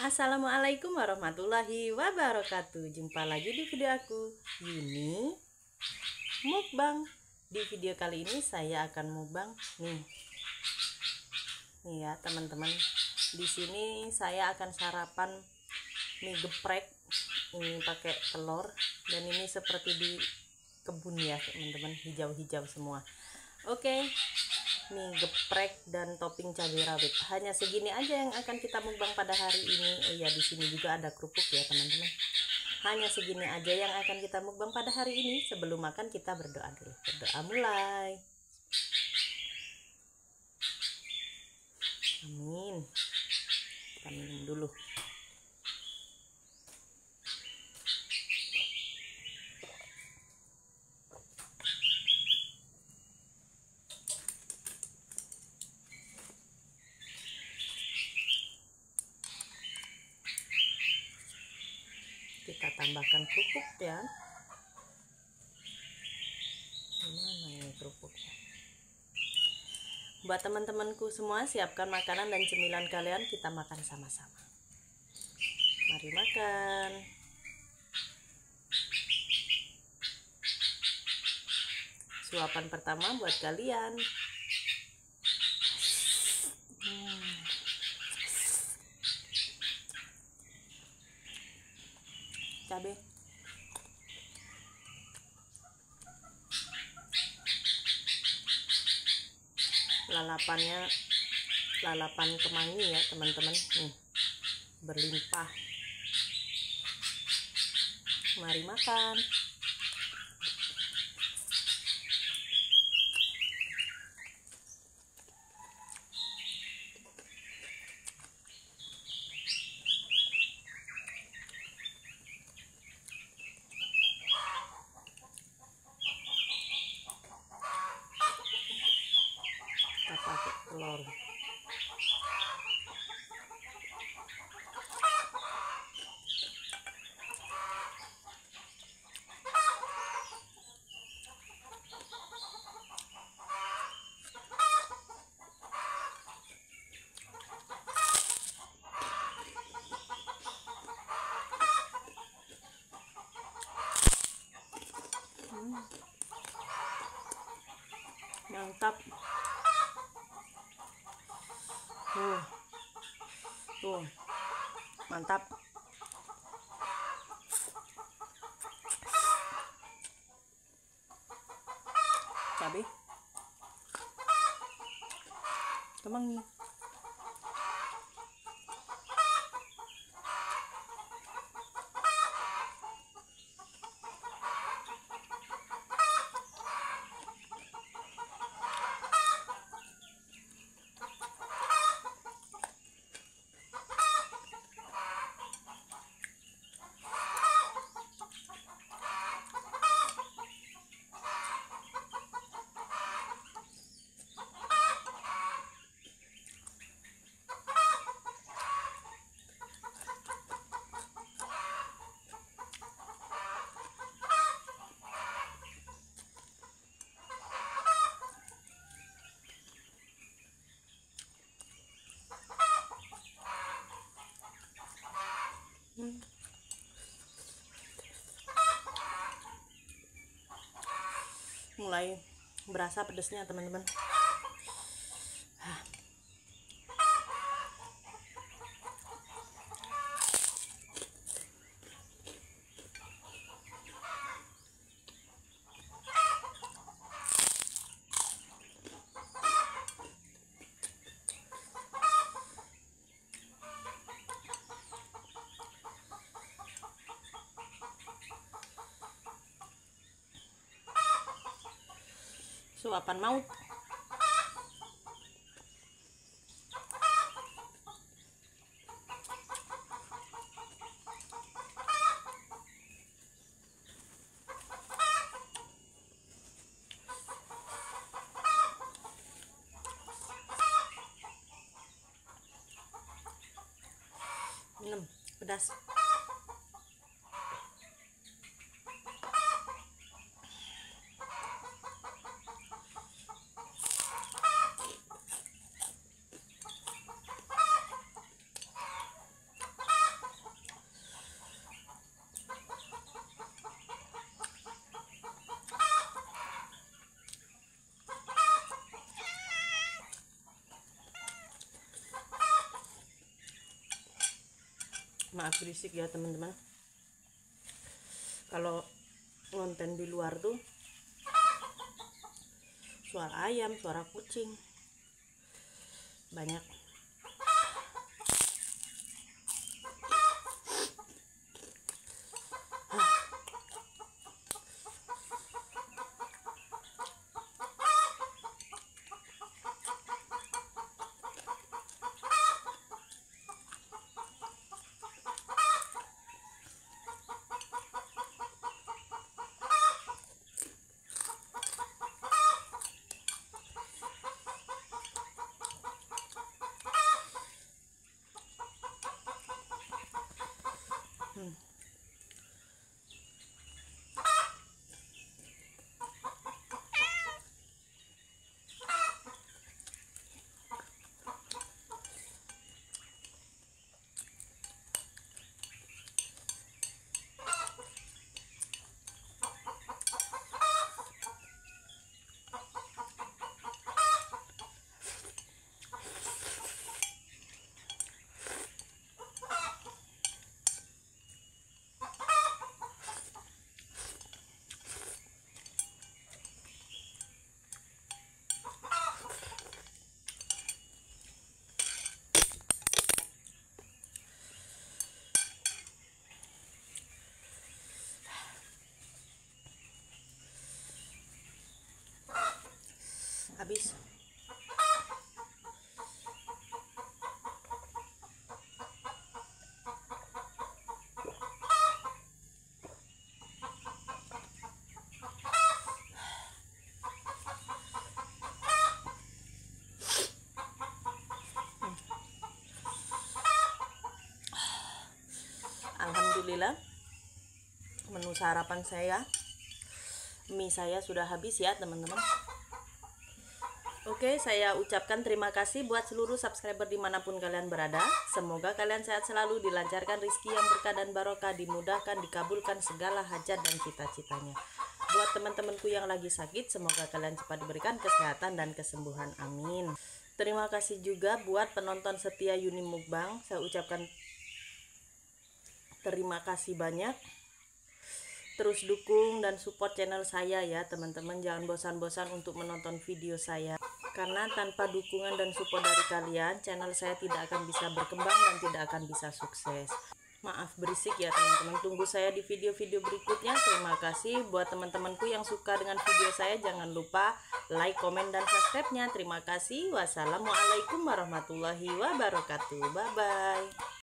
Assalamualaikum warahmatullahi wabarakatuh. Jumpa lagi di video aku, Yuni Mukbang. Di video kali ini saya akan mukbang nih ya teman-teman. Di sini saya akan sarapan mie geprek. Ini pakai telur dan ini seperti di kebun ya teman-teman, hijau-hijau semua. Oke, mie geprek dan topping cabai rawit. Hanya segini aja yang akan kita mukbang pada hari ini. Oh ya, di sini juga ada kerupuk ya teman-teman. Hanya segini aja yang akan kita mukbang pada hari ini. Sebelum makan kita berdoa dulu. Berdoa mulai. Amin. Kita minum dulu. Kita tambahkan kerupuk ya. Gimana ini kerupuknya? Buat teman-temanku semua, siapkan makanan dan cemilan kalian, kita makan sama-sama. Mari makan. Suapan pertama buat kalian. Cabai. Lalapannya lalapan kemangi ya teman-teman, nih berlimpah. Mari makan. Kita pakai telur. Mantap. Tuh, mantap. Cabai. Kemangi. Mulai berasa pedesnya teman-teman. Suapan maut. Pedas. Maaf berisik ya teman-teman, kalau ngonten di luar tuh suara ayam, suara kucing banyak. Habis. Alhamdulillah menu sarapan saya, mie saya sudah habis ya teman-teman. Oke, saya ucapkan terima kasih buat seluruh subscriber dimanapun kalian berada. Semoga kalian sehat selalu, dilancarkan rezeki yang berkah dan barokah, dimudahkan, dikabulkan segala hajat dan cita-citanya. Buat teman-temanku yang lagi sakit, semoga kalian cepat diberikan kesehatan dan kesembuhan, amin. Terima kasih juga buat penonton setia Yuni Mukbang. Saya ucapkan terima kasih banyak. Terus dukung dan support channel saya ya teman-teman. Jangan bosan-bosan untuk menonton video saya, karena tanpa dukungan dan support dari kalian, channel saya tidak akan bisa berkembang dan tidak akan bisa sukses. Maaf berisik ya teman-teman. Tunggu saya di video-video berikutnya. Terima kasih buat teman-temanku yang suka dengan video saya. Jangan lupa like, komen, dan subscribe-nya. Terima kasih. Wassalamualaikum warahmatullahi wabarakatuh. Bye-bye.